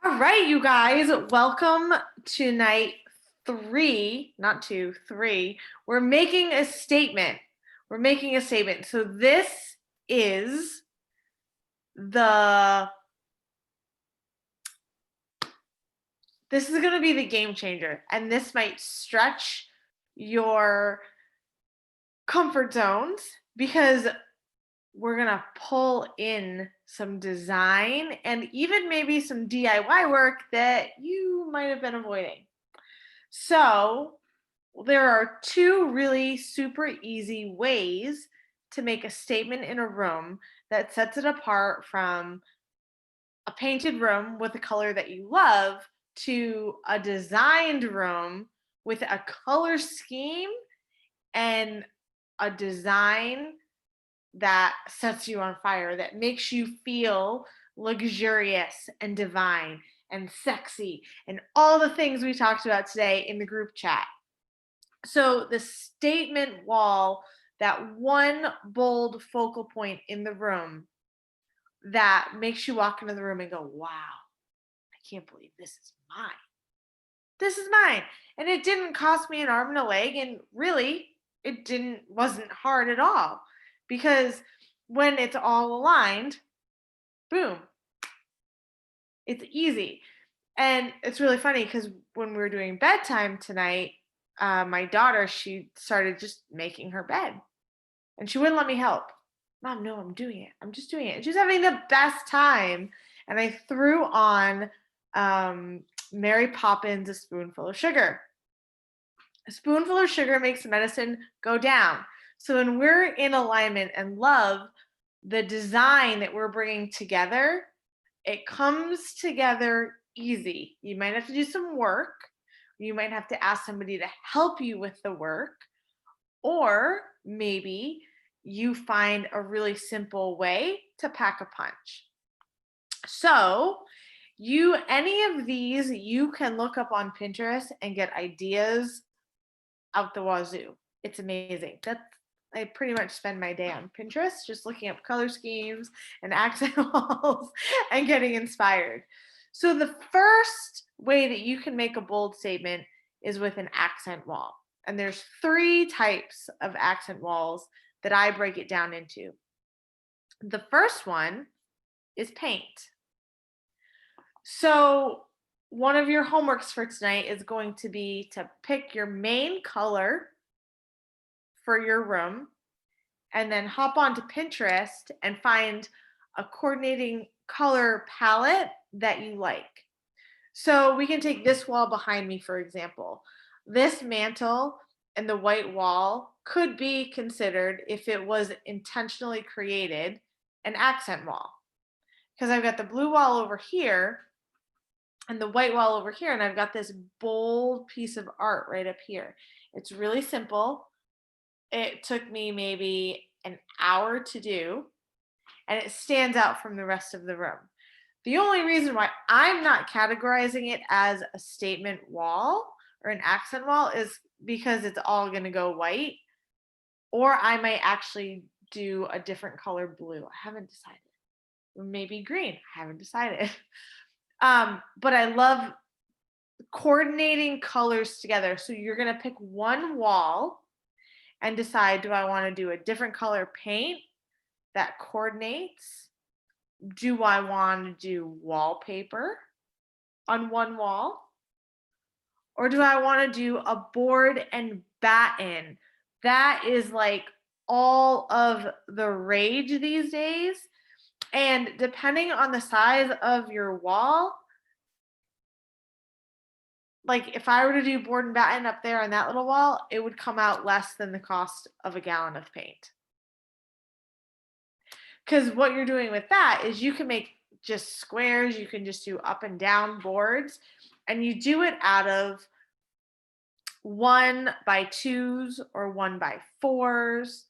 All right, you guys, welcome to night three, not two, three. We're making a statement. We're making a statement. So is the this is going to be the game changer, and this might stretch your comfort zones because we're going to pull in some design and even maybe some DIY work that you might have been avoiding. So, there are two really super easy ways to make a statement in a room that sets it apart from a painted room with a color that you love to a designed room with a color scheme and a design that sets you on fire, that makes you feel luxurious and divine and sexy and all the things we talked about today in the group chat. So the statement wall, that one bold focal point in the room that makes you walk into the room and go, wow, I can't believe this is mine. This is mine. And it didn't cost me an arm and a leg. And really, wasn't hard at all. Because when it's all aligned, boom, it's easy. And it's really funny because when we were doing bedtime tonight, my daughter, she started just making her bed and she wouldn't let me help. Mom, no, I'm doing it. I'm just doing it. And she was having the best time. And I threw on Mary Poppins, A Spoonful of Sugar. A spoonful of sugar makes the medicine go down. So when we're in alignment and love the design that we're bringing together, it comes together easy. You might have to do some work. You might have to ask somebody to help you with the work. Or maybe you find a really simple way to pack a punch. So, any of these, you can look up on Pinterest and get ideas out the wazoo. It's amazing. I pretty much spend my day on Pinterest just looking up color schemes and accent walls and getting inspired. So the first way that you can make a bold statement is with an accent wall. And there's three types of accent walls that I break it down into. The first one is paint. So one of your homeworks for tonight is going to be to pick your main color for your room and then hop onto Pinterest and find a coordinating color palette that you like. So we can take this wall behind me, for example. This mantle and the white wall could be considered, if it was intentionally created, an accent wall. Because I've got the blue wall over here and the white wall over here, and I've got this bold piece of art right up here. It's really simple. It took me maybe an hour to do, and it stands out from the rest of the room. The only reason why I'm not categorizing it as a statement wall or an accent wall is because it's all going to go white, or I might actually do a different color blue. I haven't decided. Or maybe green. I haven't decided. But I love coordinating colors together. So you're going to pick one wall and decide, do I want to do a different color paint that coordinates? Do I want to do wallpaper on one wall? Or do I want to do a board and batten? That is like all of the rage these days. And depending on the size of your wall, like if I were to do board and batten up there on that little wall, it would come out less than the cost of a gallon of paint. Because what you're doing with that is you can make just squares, you can just do up and down boards, and you do it out of 1x2s or 1x4s.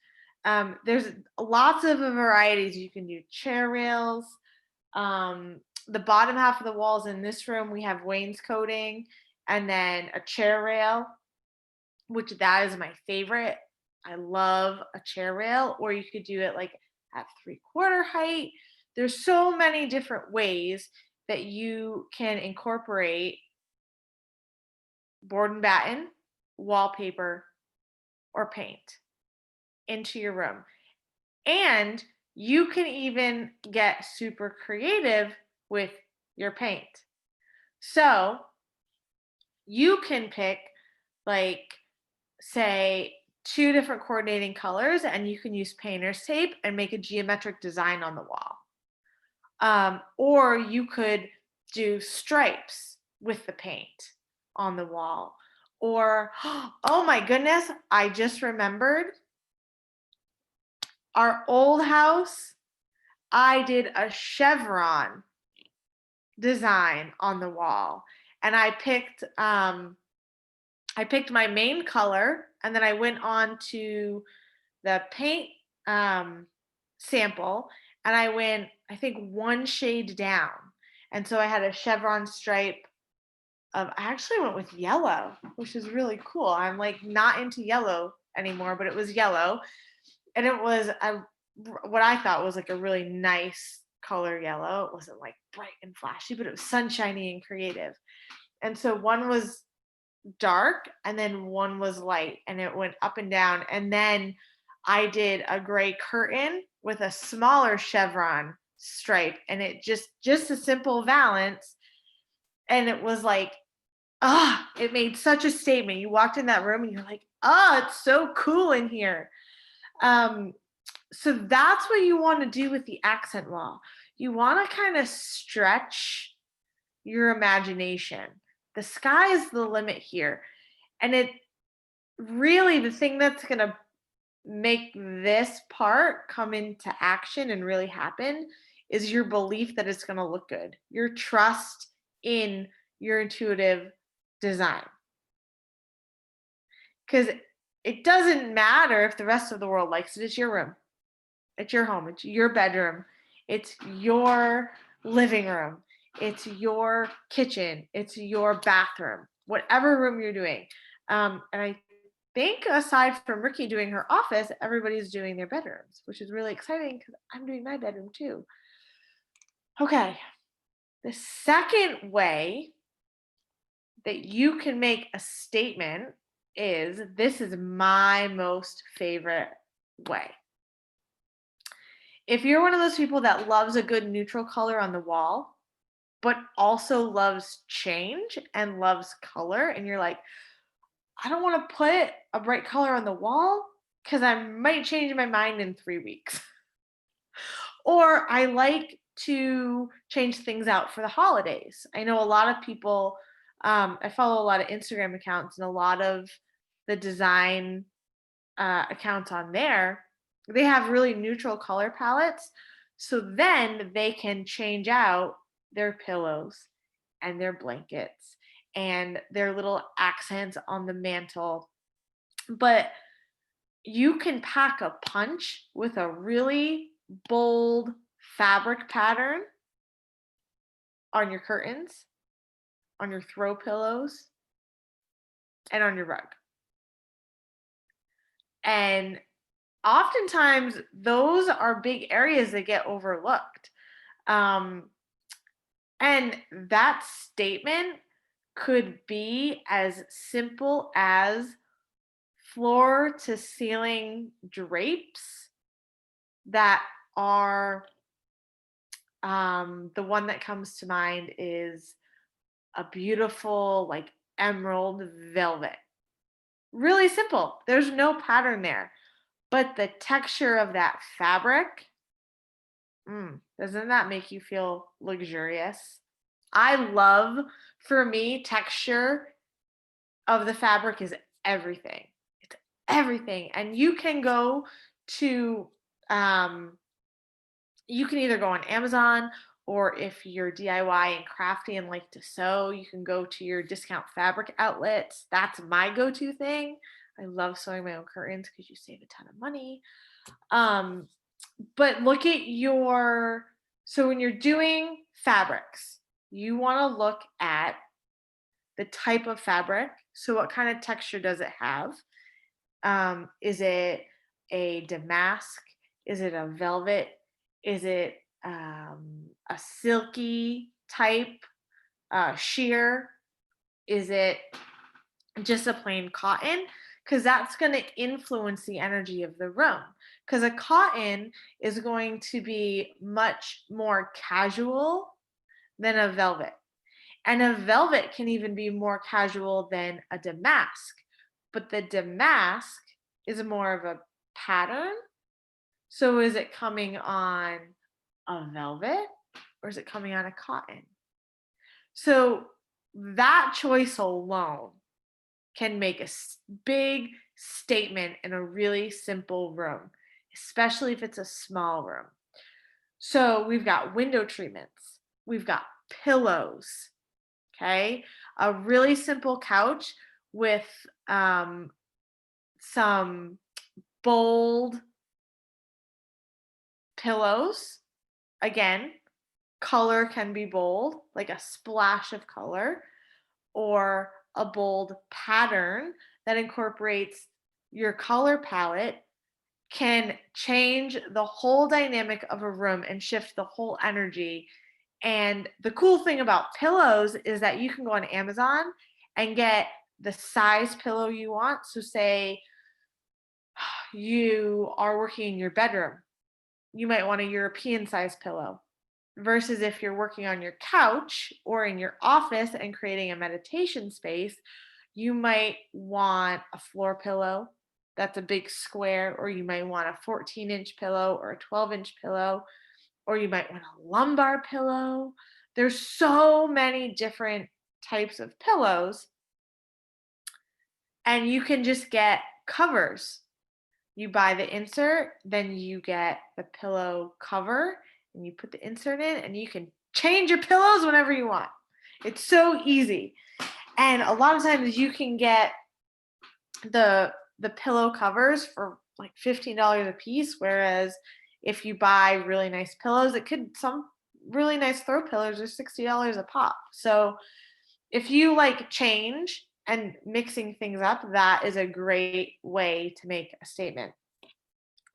There's lots of varieties. You can do chair rails. The bottom half of the walls in this room, we have wainscoting and then a chair rail, which that is my favorite. I love a chair rail, or you could do it like at 3/4 height. There's so many different ways. that you can incorporate board and batten, wallpaper, or paint into your room. And you can even get super creative with your paint. So you can pick, like, say, two different coordinating colors, and you can use painter's tape and make a geometric design on the wall. Or you could do stripes with the paint on the wall. Or, oh my goodness, I just remembered our old house. I did a chevron design on the wall, and I picked my main color, and then I went on to the paint sample, and I went, I think, one shade down. And so I had a chevron stripe of, I actually went with yellow, which is really cool. I'm like not into yellow anymore, but it was yellow. And it was what I thought was like a really nice color yellow. It wasn't like bright and flashy, but it was sunshiny and creative. And so one was dark and then one was light, and it went up and down. And then I did a gray curtain with a smaller chevron stripe, and it just a simple valance. And it was like, it made such a statement. You walked in that room and you're like, it's so cool in here. So that's what you want to do with the accent wall. You want to kind of stretch your imagination. The sky is the limit here. And it really, the thing that's going to make this part come into action and really happen is your belief that it's going to look good, your trust in your intuitive design. Because it doesn't matter if the rest of the world likes it. It's your room, it's your home, it's your bedroom, it's your living room, it's your kitchen, it's your bathroom, whatever room you're doing. And I think aside from Ricky doing her office, everybody's doing their bedrooms, which is really exciting because I'm doing my bedroom too. Okay. The second way that you can make a statement is, this is my most favorite way. If you're one of those people that loves a good neutral color on the wall, but also loves change and loves color, and you're like, I don't want to put a bright color on the wall because I might change my mind in 3 weeks. Or I like to change things out for the holidays. I know a lot of people, I follow a lot of Instagram accounts, and a lot of the design accounts on there, they have really neutral color palettes. So then they can change out their pillows and their blankets and their little accents on the mantle. But you can pack a punch with a really bold fabric pattern on your curtains, on your throw pillows, and on your rug. And oftentimes those are big areas that get overlooked. And that statement could be as simple as floor to ceiling drapes that are, the one that comes to mind is a beautiful, like, emerald velvet. Really simple. There's no pattern there. But the texture of that fabric, doesn't that make you feel luxurious? I love, for me, texture of the fabric is everything. It's everything. And you can go to, you can either go on Amazon, or if you're DIY and crafty and like to sew, you can go to your discount fabric outlets. That's my go-to thing. I love sewing my own curtains because you save a ton of money. But look at so when you're doing fabrics, you want to look at the type of fabric. So what kind of texture does it have? Is it a damask? Is it a velvet? Is it a silky type, sheer? Is it just a plain cotton? Because that's going to influence the energy of the room. Because a cotton is going to be much more casual than a velvet. And a velvet can even be more casual than a damask. But the damask is more of a pattern. So is it coming on a velvet or is it coming on a cotton? So that choice alone can make a big statement in a really simple room, especially if it's a small room. So we've got window treatments, we've got pillows, okay? A really simple couch with some bold pillows. Again, color can be bold, like a splash of color, or a bold pattern that incorporates your color palette can change the whole dynamic of a room and shift the whole energy. And the cool thing about pillows is that you can go on Amazon and get the size pillow you want. So say you are working in your bedroom, you might want a European size pillow. Versus if you're working on your couch or in your office and creating a meditation space, you might want a floor pillow that's a big square, or you might want a 14-inch pillow or a 12-inch pillow, or you might want a lumbar pillow. There's so many different types of pillows, and you can just get covers. You buy the insert, then you get the pillow cover, and you put the insert in, and you can change your pillows whenever you want. It's so easy. And a lot of times you can get the pillow covers for like $15 a piece, whereas if you buy really nice pillows, some really nice throw pillows are $60 a pop. So if you like change and mixing things up, that is a great way to make a statement.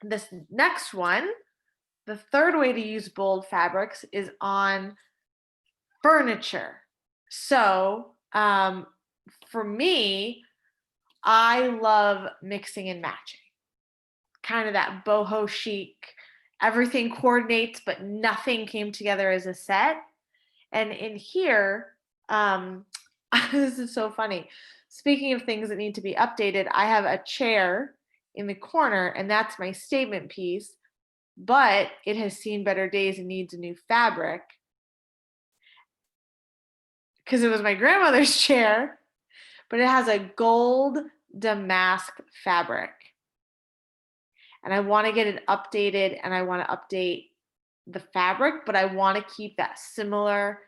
This next one, the third way to use bold fabrics is on furniture. So for me, I love mixing and matching. Kind of that boho chic, everything coordinates, but nothing came together as a set. And in here, this is so funny. Speaking of things that need to be updated, I have a chair in the corner, and that's my statement piece, but it has seen better days and needs a new fabric because it was my grandmother's chair, but it has a gold damask fabric. And I want to get it updated, and I want to update the fabric, but I want to keep that similar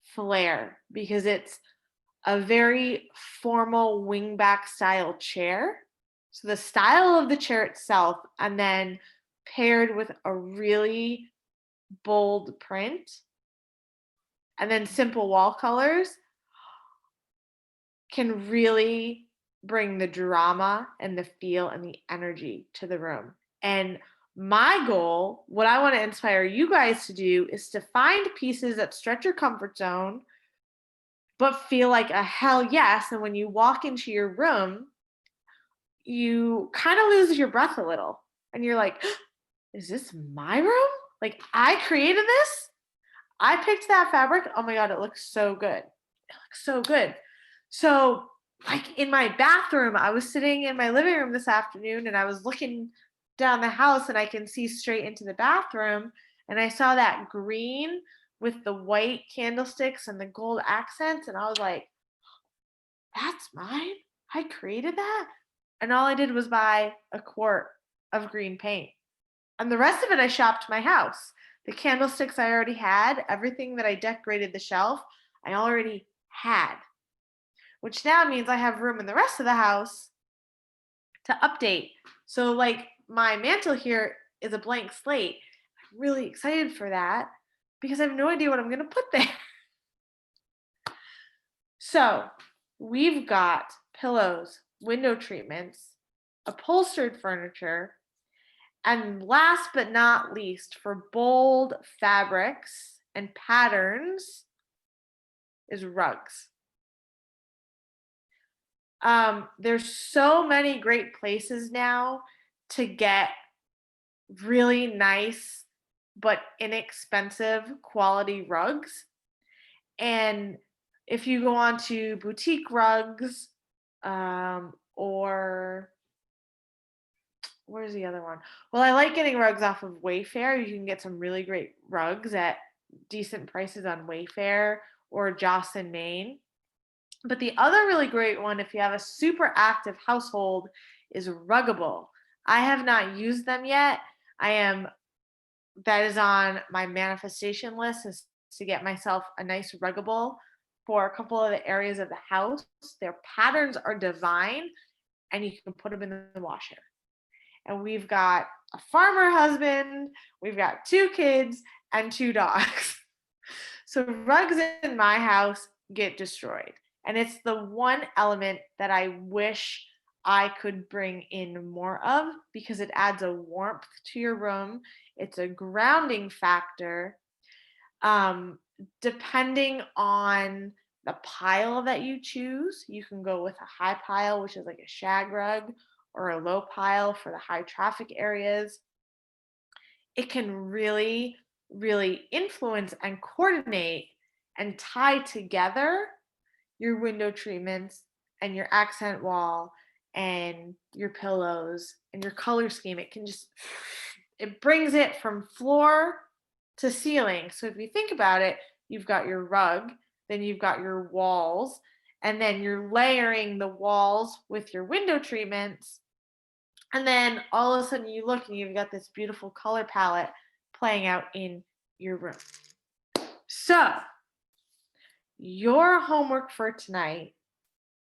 flair because it's a very formal wingback style chair. So the style of the chair itself, and then paired with a really bold print, and then simple wall colors, can really bring the drama and the feel and the energy to the room. And my goal, what I want to inspire you guys to do, is to find pieces that stretch your comfort zone, but feel like a hell yes. And when you walk into your room, you kind of lose your breath a little. And you're like, is this my room? Like, I created this? I picked that fabric. Oh my God, it looks so good. It looks so good. So, like in my bathroom, I was sitting in my living room this afternoon and I was looking down the house and I can see straight into the bathroom. And I saw that green with the white candlesticks and the gold accents. And I was like, that's mine. I created that. And all I did was buy a quart of green paint. And the rest of it I shopped my house. The candlesticks I already had, everything that I decorated the shelf, I already had. Which now means I have room in the rest of the house to update. So like my mantle here is a blank slate. I'm really excited for that because I have no idea what I'm going to put there. So we've got pillows, window treatments, upholstered furniture, and last but not least, for bold fabrics and patterns, is rugs. There's so many great places now to get really nice but inexpensive quality rugs. And if you go on to boutique rugs, or where's the other one? Well, I like getting rugs off of Wayfair. You can get some really great rugs at decent prices on Wayfair or Joss and Main. But the other really great one, if you have a super active household, is Ruggable. I have not used them yet. I am that is on my manifestation list, is to get myself a nice Ruggable for a couple of the areas of the house. Their patterns are divine, and you can put them in the washer. And we've got a farmer husband, we've got 2 kids, and 2 dogs. So rugs in my house get destroyed. And it's the one element that I wish I could bring in more of, because it adds a warmth to your room. It's a grounding factor. Depending on the pile that you choose, you can go with a high pile, which is like a shag rug, or a low pile for the high traffic areas. It can really, really influence and coordinate and tie together your window treatments and your accent wall and your pillows and your color scheme. It brings it from floor to ceiling. So if you think about it, you've got your rug, then you've got your walls, and then you're layering the walls with your window treatments. And then all of a sudden you look and you've got this beautiful color palette playing out in your room. So, your homework for tonight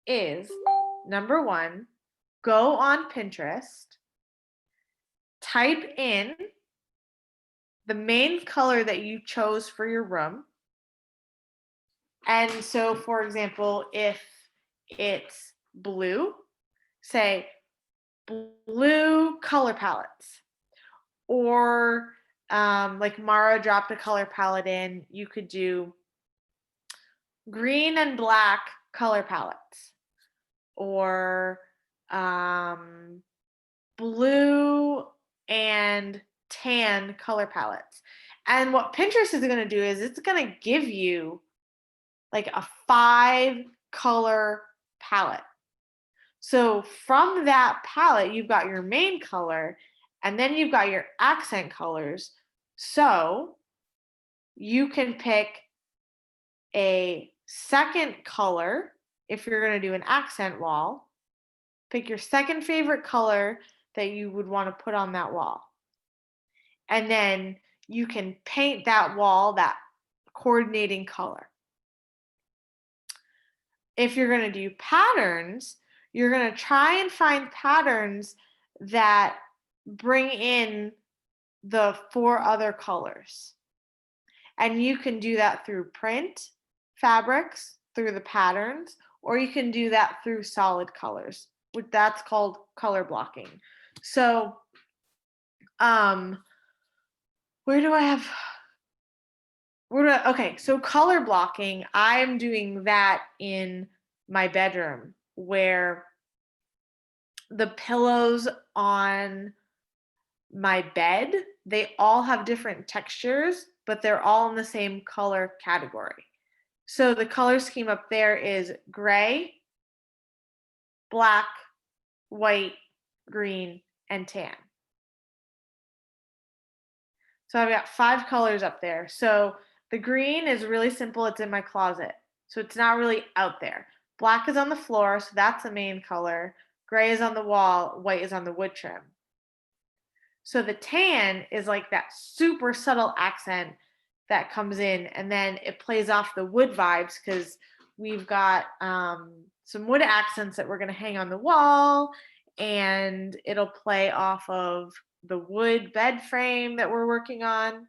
is, number 1, go on Pinterest, type in the main color that you chose for your room. And so, for example, if it's blue, say blue color palettes. Or like Mara dropped a color palette in, you could do green and black color palettes, or blue and tan color palettes. And what Pinterest is going to do is it's going to give you like a 5 color palette. So from that palette, you've got your main color, and then you've got your accent colors. So you can pick a second color if you're going to do an accent wall. Pick your second favorite color that you would want to put on that wall. And then you can paint that wall that coordinating color. If you're going to do patterns, you're going to try and find patterns that bring in the 4 other colors. And you can do that through print, fabrics, through the patterns, or you can do that through solid colors. That's called color blocking. So, okay, so color blocking, I'm doing that in my bedroom, where the pillows on my bed, they all have different textures, but they're all in the same color category. So the color scheme up there is gray, black, white, green, and tan. So I've got 5 colors up there. So the green is really simple. It's in my closet. So it's not really out there. Black is on the floor, so that's the main color. Gray is on the wall. White is on the wood trim. So the tan is like that super subtle accent that comes in, and then it plays off the wood vibes, because we've got some wood accents that we're going to hang on the wall, and it'll play off of the wood bed frame that we're working on.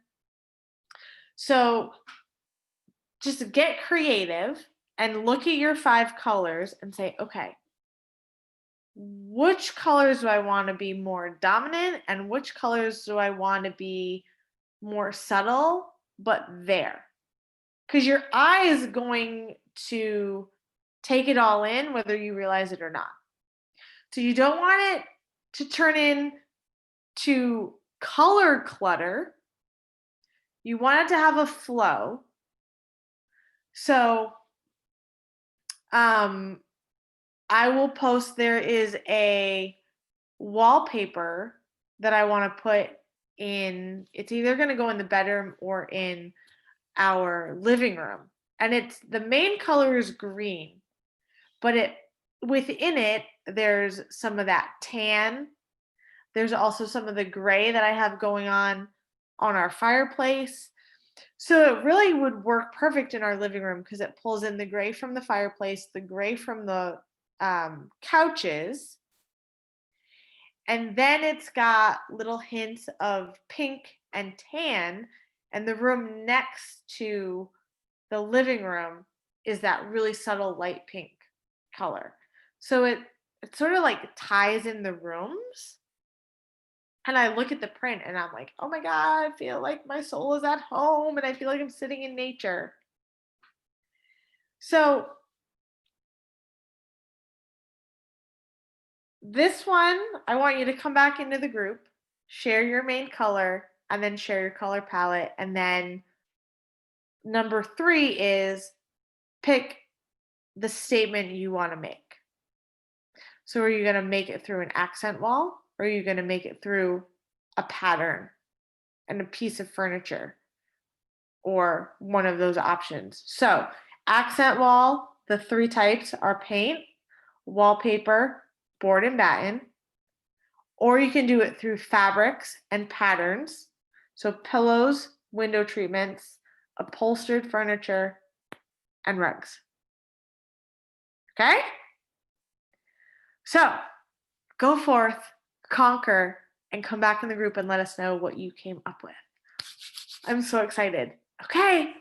So just get creative and look at your 5 colors and say, okay, which colors do I want to be more dominant, and which colors do I want to be more subtle but there? Because your eye is going to take it all in, whether you realize it or not. So you don't want it to turn into color clutter. You want it to have a flow. So um, I will post, there is a wallpaper that I want to put in. It's either going to go in the bedroom or in our living room. And it's the main color is green, but within it there's some of that tan. There's also some of the gray that I have going on our fireplace. So it really would work perfect in our living room because it pulls in the gray from the fireplace, the gray from the couches, and then it's got little hints of pink and tan. And the room next to the living room is that really subtle light pink color. So it sort of like ties in the rooms. And I look at the print and I'm like, oh my God, I feel like my soul is at home and I feel like I'm sitting in nature. So this one, I want you to come back into the group, share your main color, and then share your color palette. And then number 3 is pick the statement you want to make. So are you going to make it through an accent wall, or are you going to make it through a pattern and a piece of furniture, or one of those options? So accent wall, the 3 types are paint, wallpaper, board and batten. Or you can do it through fabrics and patterns. So pillows, window treatments, upholstered furniture, and rugs. Okay? So go forth, conquer, and come back in the group and let us know what you came up with. I'm so excited. Okay,